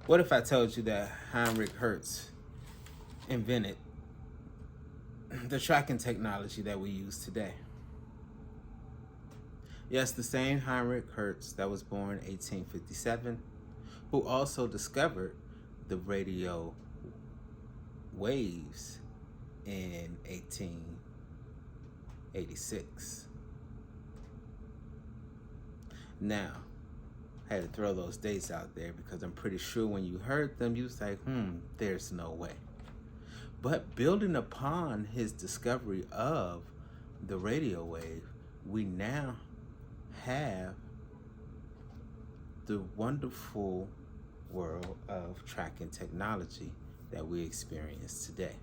What if I told you that Heinrich Hertz invented the tracking technology that we use today? Yes, the same Heinrich Hertz that was born in 1857, who also discovered the radio waves in 1886. Now, I had to throw those dates out there because I'm pretty sure when you heard them, you was like, there's no way. But building upon his discovery of the radio wave, we now have the wonderful world of tracking technology that we experience today.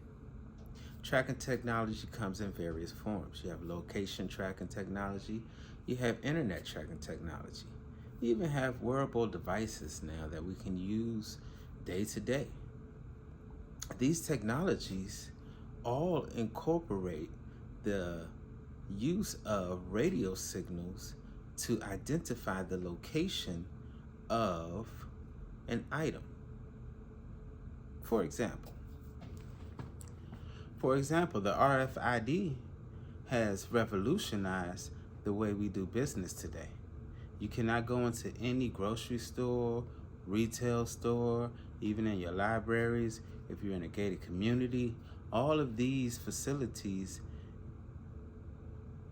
Tracking technology comes in various forms. You have location tracking technology, you have internet tracking technology. You even have wearable devices now that we can use day to day. These technologies all incorporate the use of radio signals to identify the location of an item. For example, the RFID has revolutionized the way we do business today. You cannot go into any grocery store, retail store, even in your libraries, if you're in a gated community. All of these facilities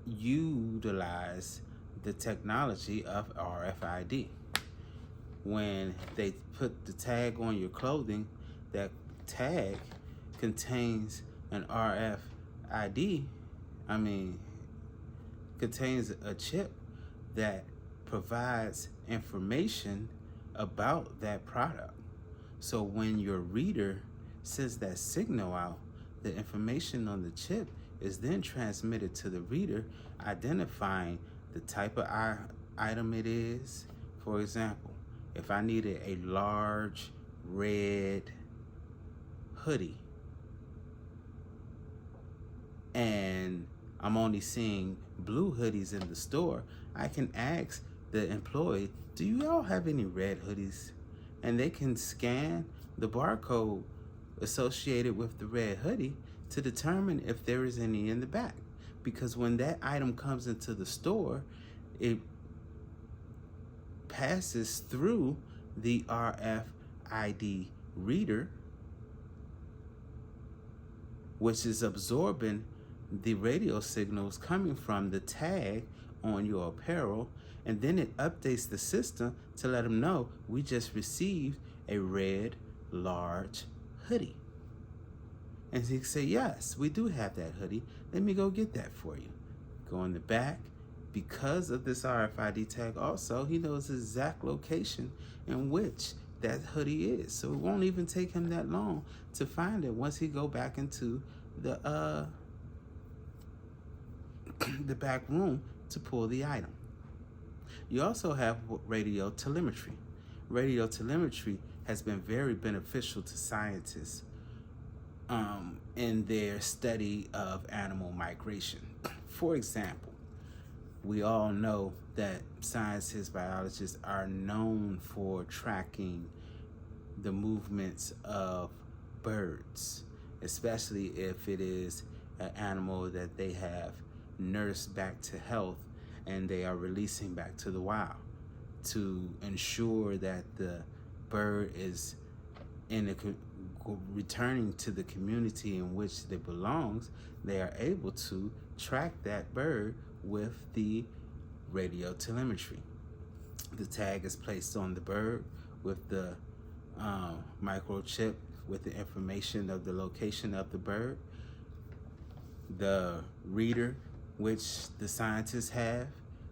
utilize the technology of RFID. When they put the tag on your clothing, that tag contains an RFID, contains a chip that provides information about that product. So when your reader sends that signal out, the information on the chip is then transmitted to the reader, identifying the type of item it is. For example, if I needed a large red hoodie and I'm only seeing blue hoodies in the store, I can ask the employee, do you all have any red hoodies? And they can scan the barcode associated with the red hoodie to determine if there is any in the back. Because when that item comes into the store, it passes through the RFID reader, which is absorbing the radio signals coming from the tag on your apparel, and then it updates the system to let them know we just received a red large hoodie. And he can say, yes, we do have that hoodie. Let me go get that for you. Go in the back. Because of this RFID tag also, he knows the exact location in which that hoodie is. So it won't even take him that long to find it once he go back into the the back room to pull the item. You also have radio telemetry. Radio telemetry has been very beneficial to scientists in their study of animal migration. For example, we all know that scientists, biologists are known for tracking the movements of birds, especially if it is an animal that they have nursed back to health and they are releasing back to the wild, to ensure that the bird is returning to the community in which it belongs. They are able to track that bird with the radio telemetry. The tag is placed on the bird with the microchip with the information of the location of the bird. The reader, which the scientists have,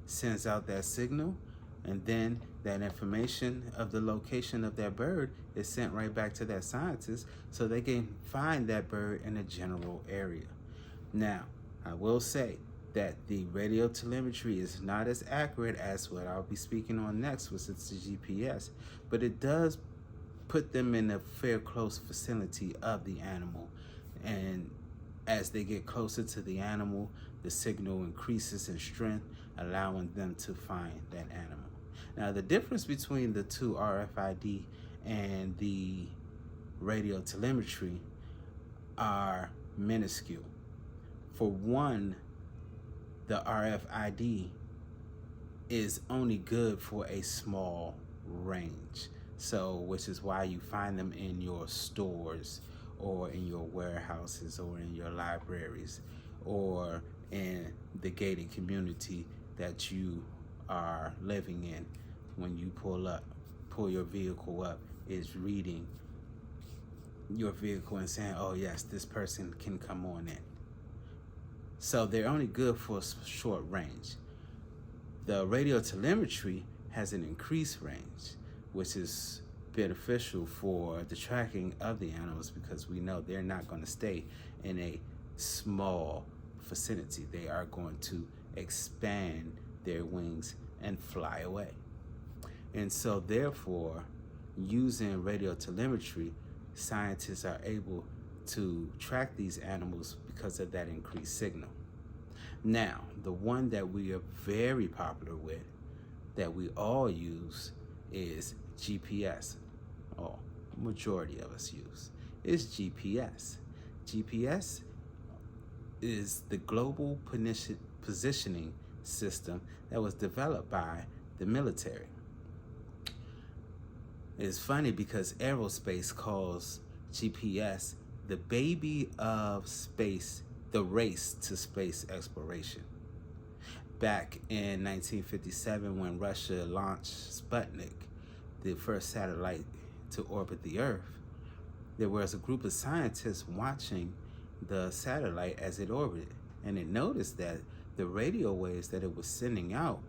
sends out that signal, and then that information of the location of that bird is sent right back to that scientist so they can find that bird in a general area. Now, I will say that the radio telemetry is not as accurate as what I'll be speaking on next, which is the GPS, but it does put them in a fair close vicinity of the animal. And as they get closer to the animal, the signal increases in strength, allowing them to find that animal. Now, the difference between the two RFID and the radio telemetry are minuscule. For one, the RFID is only good for a small range. So, which is why you find them in your stores or in your warehouses or in your libraries or in the gated community that you are living in. When you pull your vehicle up, is reading your vehicle and saying, oh yes, this person can come on in. So they're only good for a short range. The radio telemetry has an increased range, which is beneficial for the tracking of the animals because we know they're not going to stay in a small vicinity. They are going to expand their wings and fly away. And so therefore, using radio telemetry, scientists are able to track these animals because of that increased signal. Now, the one that we are very popular with, that we all use, is GPS, or majority of us use, is GPS. GPS is the global positioning system that was developed by the military. It's funny because aerospace calls GPS the baby of space, the race to space exploration. Back in 1957, when Russia launched Sputnik, the first satellite to orbit the Earth, there was a group of scientists watching the satellite as it orbited, and it noticed that the radio waves that it was sending out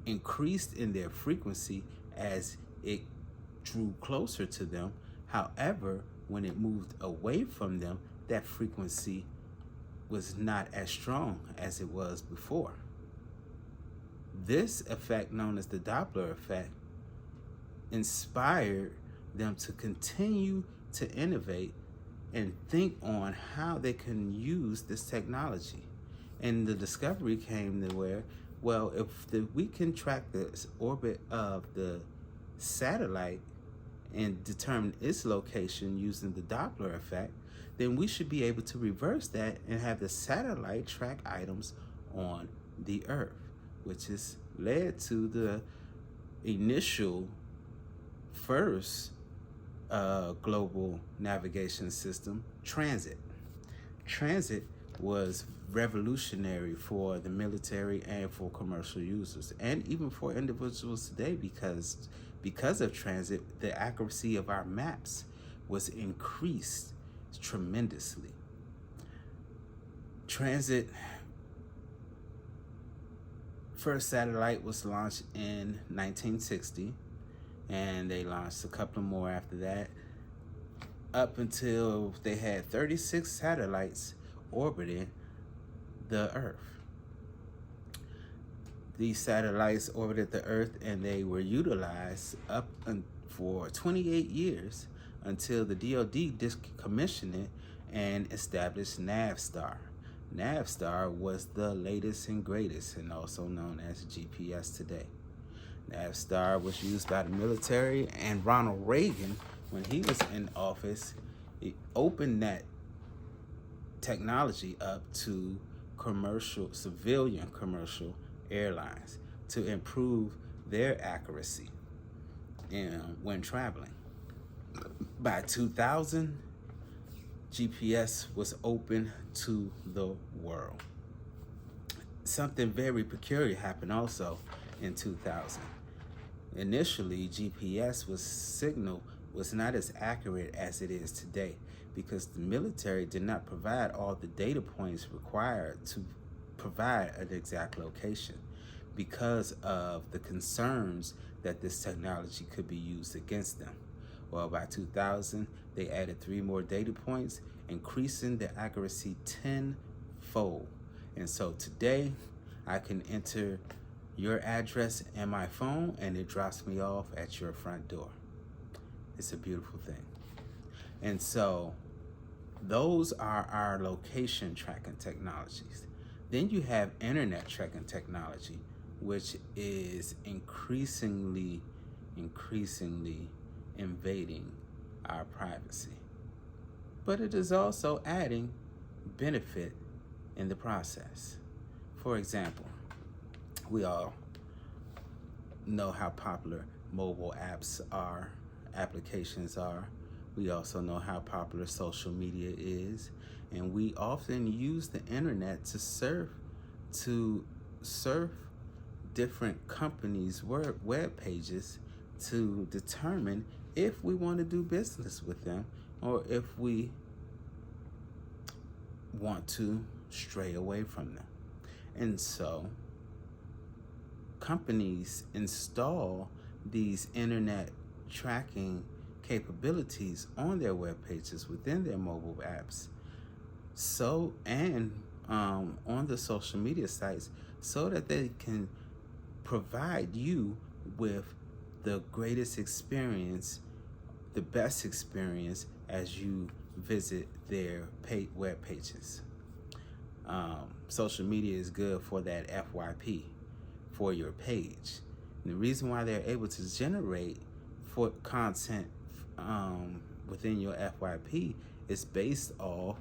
increased in their frequency as it drew closer to them. However, when it moved away from them, that frequency was not as strong as it was before. This effect, known as the Doppler effect, inspired them to continue to innovate and think on how they can use this technology. And the discovery came to where, well, if we can track the orbit of the satellite and determine its location using the Doppler effect, then we should be able to reverse that and have the satellite track items on the Earth, which has led to the initial first global navigation system, transit. Transit was revolutionary for the military and for commercial users, and even for individuals today, because of transit, the accuracy of our maps was increased tremendously. Transit first satellite was launched in 1960, and they launched a couple more after that, up until they had 36 satellites orbiting the Earth. These satellites orbited the Earth, and they were utilized for 28 years until the DoD decommissioned it and established Navstar. Navstar was the latest and greatest, and also known as GPS today. Navstar was used by the military, and Ronald Reagan, when he was in office, he opened that technology up to civilian commercial airlines to improve their accuracy when traveling. By 2000, GPS was open to the world. Something very peculiar happened also in 2000. Initially, GPS signal was not as accurate as it is today because the military did not provide all the data points required to provide an exact location because of the concerns that this technology could be used against them. Well, by 2000, they added 3 more data points, increasing the accuracy 10-fold. And so today, I can enter your address in my phone, and it drops me off at your front door. It's a beautiful thing. And so those are our location tracking technologies. Then you have internet tracking technology, which is increasingly invading our privacy. But it is also adding benefit in the process. For example, we all know how popular mobile applications are. We also know how popular social media is, and we often use the internet to surf different companies' web pages to determine if we want to do business with them or if we want to stray away from them. And so companies install these internet tracking capabilities on their web pages within their mobile apps, on the social media sites, so that they can provide you with the greatest experience, the best experience as you visit their web pages. Social media is good for that FYP for your page. And the reason why they're able to generate for content within your FYP is based off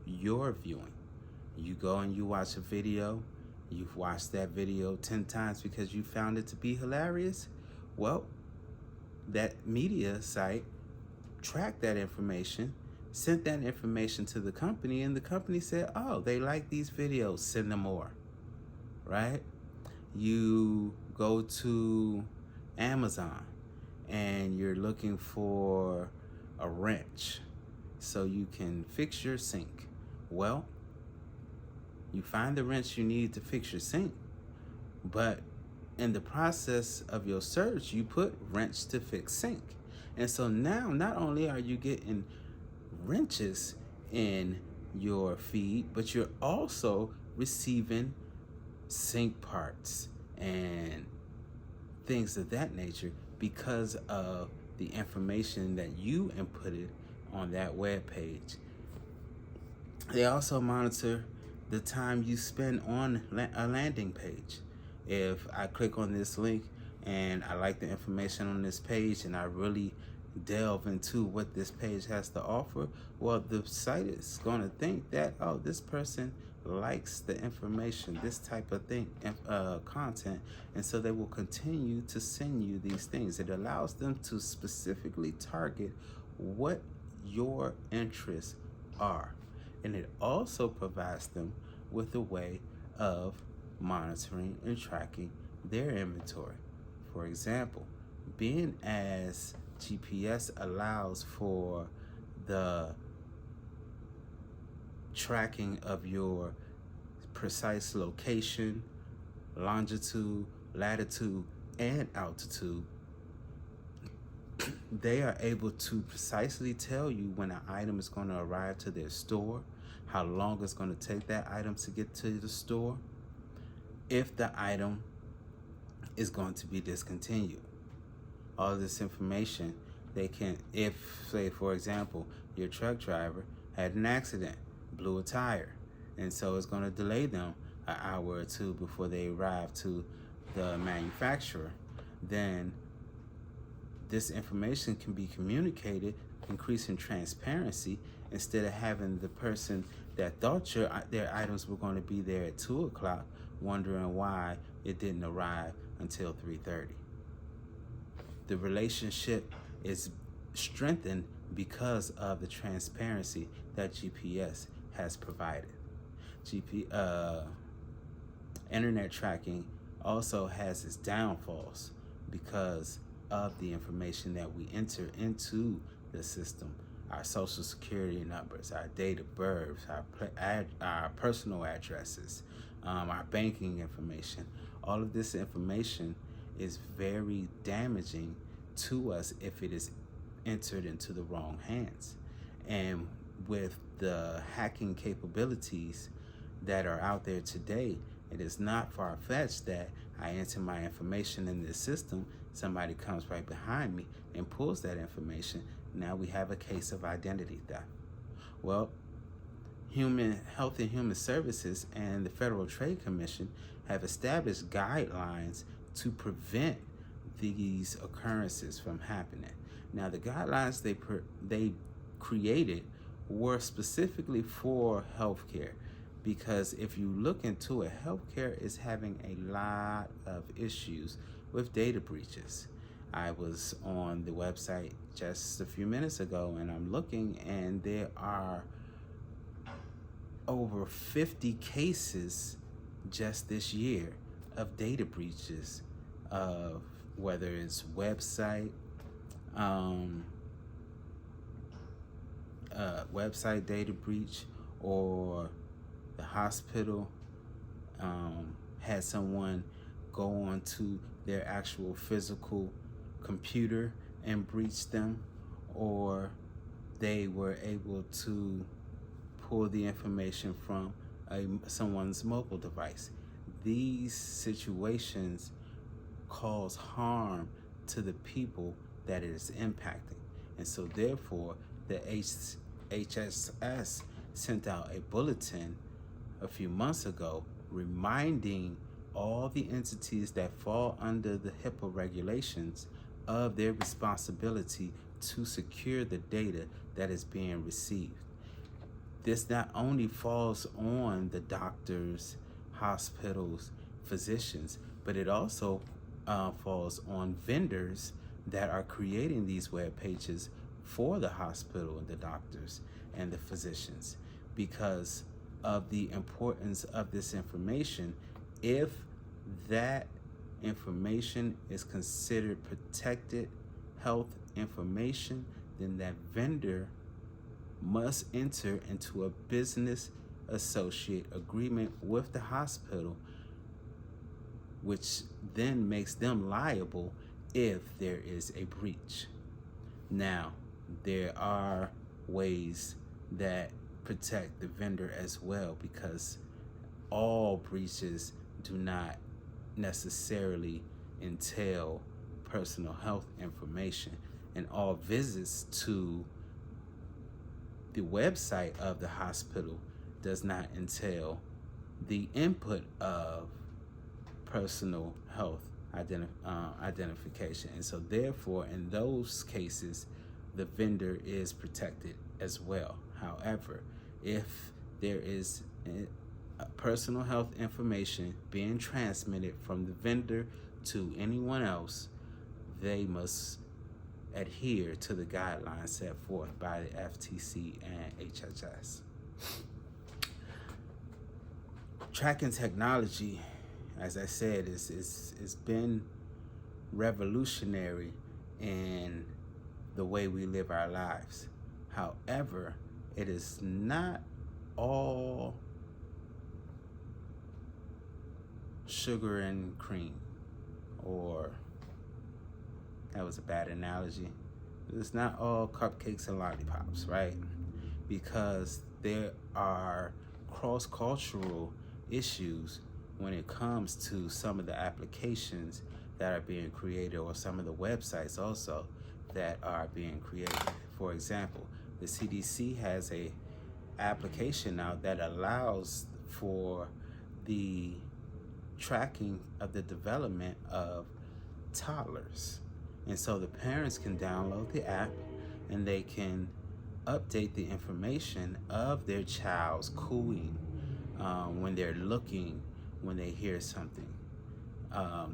your viewing. You go and you watch a video, you've watched that video 10 times because you found it to be hilarious. Well, that media site tracked that information, sent that information to the company, and the company said, oh, they like these videos, send them more, right? You go to Amazon and you're looking for a wrench so you can fix your sink. Well, you find the wrench you need to fix your sink, but in the process of your search, you put wrench to fix sink. And so now not only are you getting wrenches in your feed, but you're also receiving sink parts and things of that nature because of the information that you inputted on that web page. They also monitor the time you spend on a landing page. If I click on this link and I like the information on this page and I really delve into what this page has to offer, well, the site is going to think that, oh, this person likes the information, this type of thing, content, and so they will continue to send you these things. It allows them to specifically target what your interests are, and it also provides them with a way of monitoring and tracking their inventory. For example, being as GPS allows for the tracking of your precise location, longitude, latitude, and altitude, they are able to precisely tell you when an item is going to arrive to their store, how long it's going to take that item to get to the store, if the item is going to be discontinued. All of this information, they can, if, say, for example, your truck driver had an accident, blew a tire, and so it's going to delay them an hour or two before they arrive to the manufacturer, then this information can be communicated, increasing transparency, instead of having the person that thought their items were going to be there at 2 o'clock wondering why it didn't arrive until 3:30. The relationship is strengthened because of the transparency that GPS has provided. Internet tracking also has its downfalls because of the information that we enter into the system. Our social security numbers, our date of birth, our personal addresses, our banking information. All of this information is very damaging to us if it is entered into the wrong hands. And with the hacking capabilities that are out there today, it is not far-fetched that I enter my information in this system, somebody comes right behind me and pulls that information. Now we have a case of identity theft. Well, Human Health and Human Services and the Federal Trade Commission have established guidelines to prevent these occurrences from happening. Now, the guidelines they created were specifically for healthcare, because if you look into it, healthcare is having a lot of issues with data breaches. I was on the website just a few minutes ago and I'm looking, and there are over 50 cases just this year of data breaches, of whether it's website website data breach, or the hospital had someone go onto their actual physical computer and breach them, or they were able to pull the information from someone's mobile device. These situations cause harm to the people that it is impacting. And so therefore, the HHS sent out a bulletin a few months ago reminding all the entities that fall under the HIPAA regulations of their responsibility to secure the data that is being received. This not only falls on the doctors, hospitals, physicians, but it also falls on vendors that are creating these web pages for the hospital and the doctors and the physicians, because of the importance of this information. If that information is considered protected health information, then that vendor must enter into a business associate agreement with the hospital, which then makes them liable if there is a breach. Now, there are ways that protect the vendor as well, because all breaches do not necessarily entail personal health information, and all visits to the website of the hospital does not entail the input of personal health identification. And so therefore, in those cases, the vendor is protected as well. However, if there is personal health information being transmitted from the vendor to anyone else, they must adhere to the guidelines set forth by the FTC and HHS. Tracking technology, as I said, is been revolutionary in the way we live our lives. However, it is not all sugar and cream, or that was a bad analogy. It's not all cupcakes and lollipops, right? Because there are cross-cultural issues when it comes to some of the applications that are being created, or some of the websites also that are being created. For example, the CDC has a application now that allows for the tracking of the development of toddlers. And so the parents can download the app and they can update the information of their child's cooing, when they're looking, when they hear something,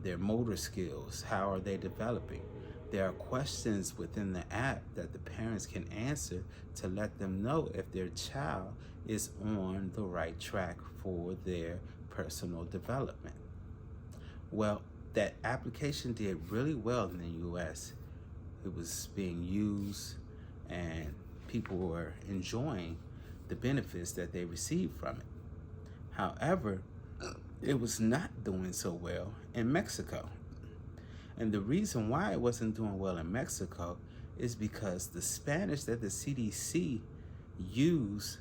their motor skills, how are they developing? There are questions within the app that the parents can answer to let them know if their child is on the right track for their personal development. Well, that application did really well in the US. It was being used and people were enjoying the benefits that they received from it. However, it was not doing so well in Mexico. And the reason why it wasn't doing well in Mexico is because the Spanish that the CDC used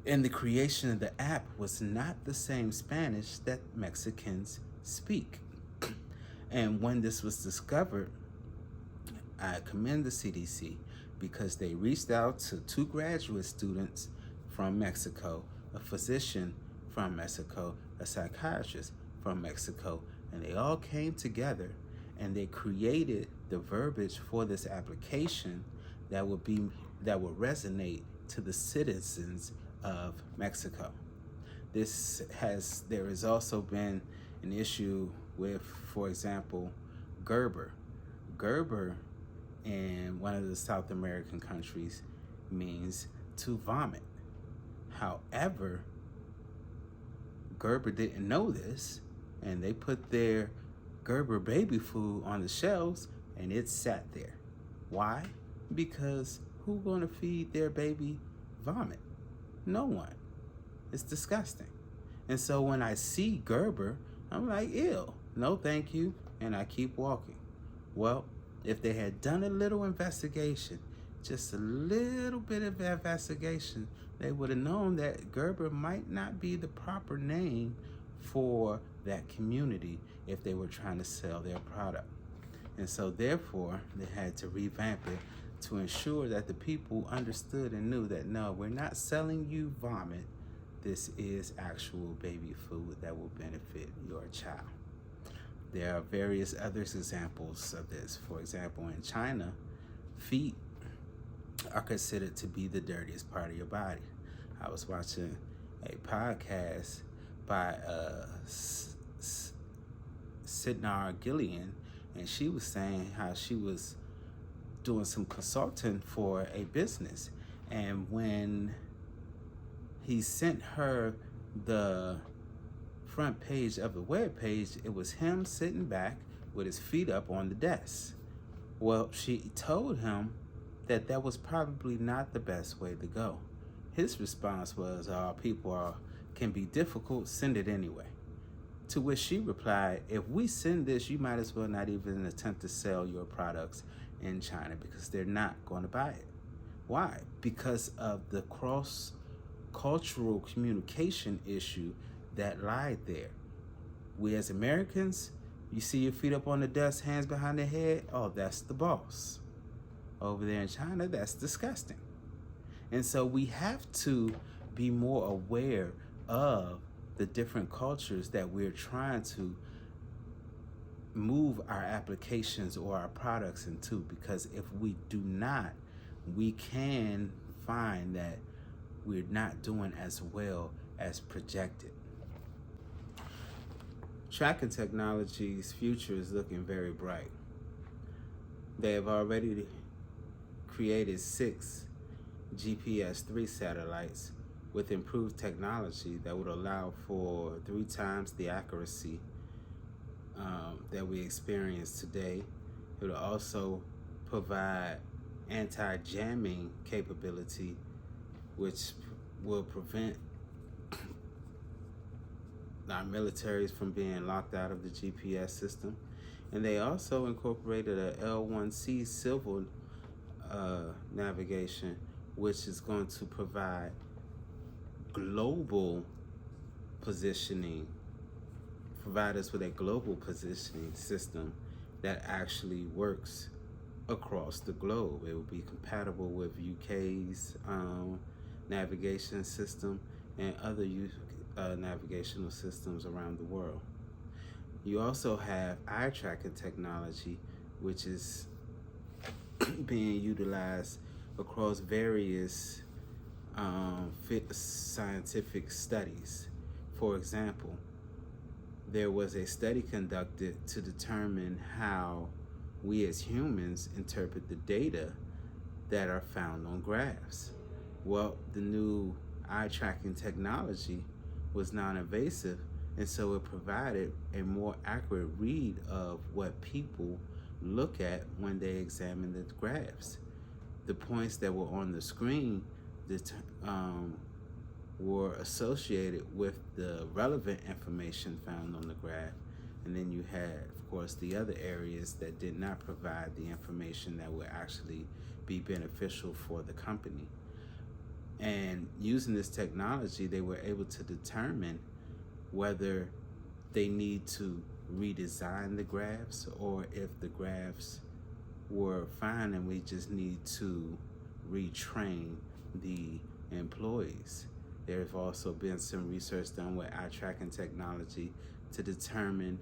in the creation of the app was not the same Spanish that Mexicans speak. And when this was discovered, I commend the CDC, because they reached out to 2 graduate students from Mexico, a physician from Mexico, a psychiatrist from Mexico, and they all came together and they created the verbiage for this application that would resonate to the citizens of Mexico. There has also been an issue with, for example, Gerber. Gerber in one of the South American countries means to vomit. However, Gerber didn't know this, and they put their Gerber baby food on the shelves, and it sat there. Why? Because who's going to feed their baby vomit? No one. It's disgusting. And so when I see Gerber, I'm like, ew, no thank you, and I keep walking. Well, if they had done a little investigation, just a little bit of investigation, they would have known that Gerber might not be the proper name for that community if they were trying to sell their product. And so therefore, they had to revamp it to ensure that the people understood and knew that, no, we're not selling you vomit. This is actual baby food that will benefit your child. There are various other examples of this. For example, in China, feet are considered to be the dirtiest part of your body. I was watching a podcast by Sidnar Gillian, and she was saying how she was doing some consulting for a business, and when he sent her the front page of the web page, it was him sitting back with his feet up on the desk. Well, she told him that that was probably not the best way to go. His response was, people can be difficult, send it anyway. To which she replied, if we send this, you might as well not even attempt to sell your products in China because they're not going to buy it. Why? Because of the cross-cultural communication issue that lied there. We as Americans, you see your feet up on the desk, hands behind the head, oh, that's the boss. Over there in China, that's disgusting. And so we have to be more aware of the different cultures that we're trying to move our applications or our products into, because if we do not, we can find that we're not doing as well as projected. Tracking technology's future is looking very bright. They have already created 6 GPS-3 satellites with improved technology that would allow for 3 times the accuracy that we experience today. It will also provide anti-jamming capability, which will prevent our militaries from being locked out of the GPS system. And they also incorporated a L1C civil navigation, which is going to provide global positioning, provide us with a global positioning system that actually works across the globe. It will be compatible with UK's navigation system and other navigational systems around the world. You also have eye tracking technology, which is being utilized across various scientific studies. For example, there was a study conducted to determine how we as humans interpret the data that are found on graphs. Well, the new eye tracking technology was non-invasive, and so it provided a more accurate read of what people look at when they examine the graphs. The points that were on the screen were associated with the relevant information found on the graph, and then you had, of course, the other areas that did not provide the information that would actually be beneficial for the company. And using this technology, they were able to determine whether they need to redesign the graphs or if the graphs were fine and we just need to retrain the employees. There have also been some research done with eye tracking technology to determine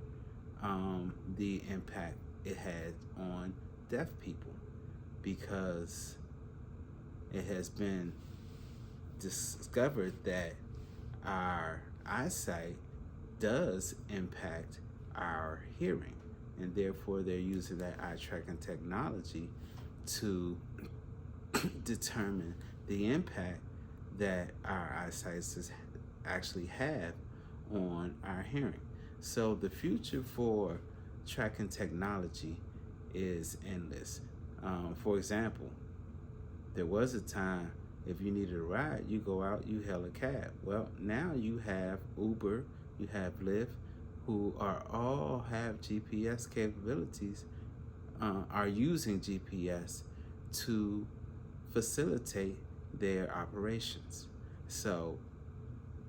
the impact it had on deaf people, because it has been discovered that our eyesight does impact our hearing, and therefore they're using that eye tracking technology to determine the impact that our eyesight actually have on our hearing. So the future for tracking technology is endless. For example, there was a time if you needed a ride, you go out, you hail a cab. Well, now you have Uber, you have Lyft, who all have GPS capabilities, are using GPS to facilitate their operations. So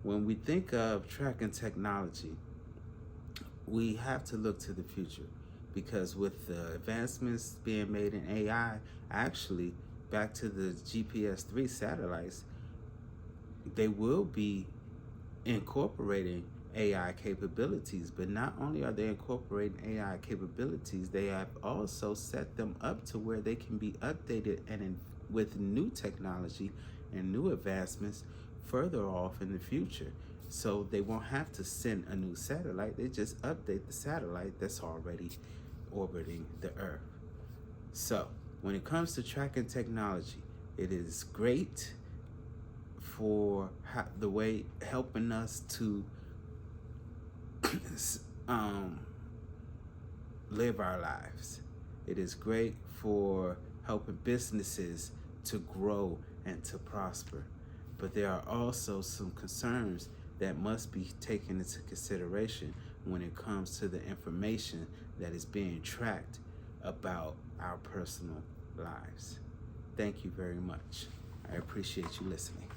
when we think of tracking technology, we have to look to the future, because with the advancements being made in AI, actually, back to the GPS-3 satellites, they will be incorporating AI capabilities. But not only are they incorporating AI capabilities, they have also set them up to where they can be updated and with new technology and new advancements further off in the future. So they won't have to send a new satellite. They just update the satellite that's already orbiting the Earth. So when it comes to tracking technology, it is great for the way helping us to live our lives. It is great for helping businesses to grow and to prosper. But there are also some concerns that must be taken into consideration when it comes to the information that is being tracked about our personal lives. Thank you very much. I appreciate you listening.